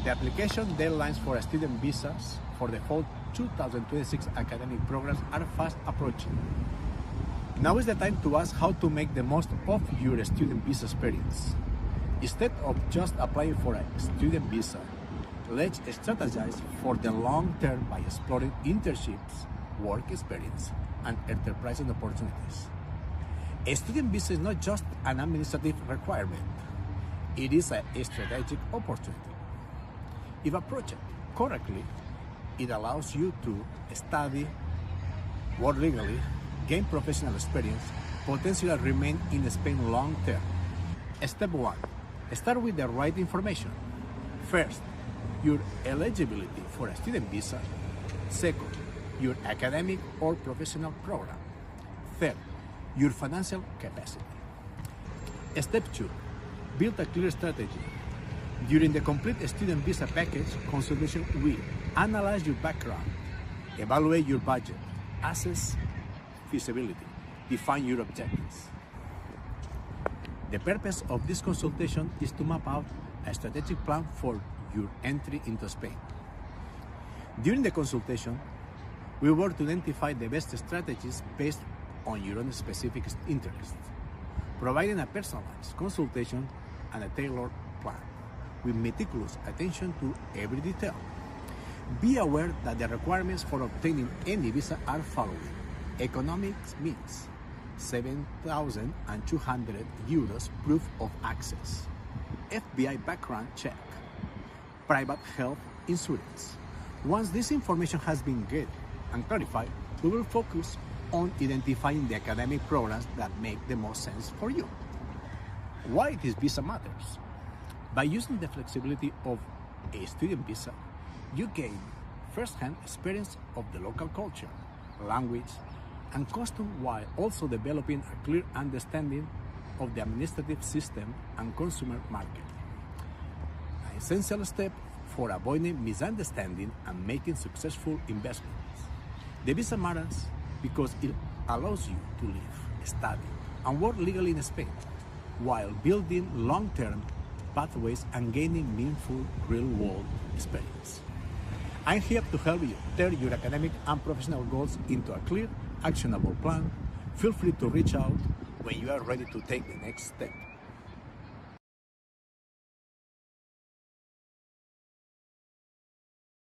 The application deadlines for student visas for the fall 2026 academic programs are fast approaching. Now is the time to ask how to make the most of your student visa experience. Instead of just applying for a student visa, let's strategize for the long term by exploring internships, work experience, and enterprising opportunities. A student visa is not just an administrative requirement, it is a strategic opportunity. If approached correctly, it allows you to study, work legally, gain professional experience, potentially remain in Spain long term. Step 1. Start with the right information. First, your eligibility for a student visa. Second, your academic or professional program. Third, your financial capacity. Step 2. Build a clear strategy. During the complete student visa package, consultation will analyze your background, evaluate your budget, assess feasibility, define your objectives. The purpose of this consultation is to map out a strategic plan for your entry into Spain. During the consultation, we work to identify the best strategies based on your own specific interests, providing a personalized consultation and a tailored plan with meticulous attention to every detail. Be aware that the requirements for obtaining any visa are following. Economics means 7,200 euros proof of access, FBI background check, private health insurance. Once this information has been gathered and clarified, we will focus on identifying the academic programs that make the most sense for you. Why this visa matters? By using the flexibility of a student visa, you gain first-hand experience of the local culture, language, and custom while also developing a clear understanding of the administrative system and consumer market. An essential step for avoiding misunderstanding and making successful investments. The visa matters because it allows you to live, study, and work legally in Spain, while building long-term pathways and gaining meaningful real-world experience. I'm here to help you turn your academic and professional goals into a clear, actionable plan. Feel free to reach out when you are ready to take the next step.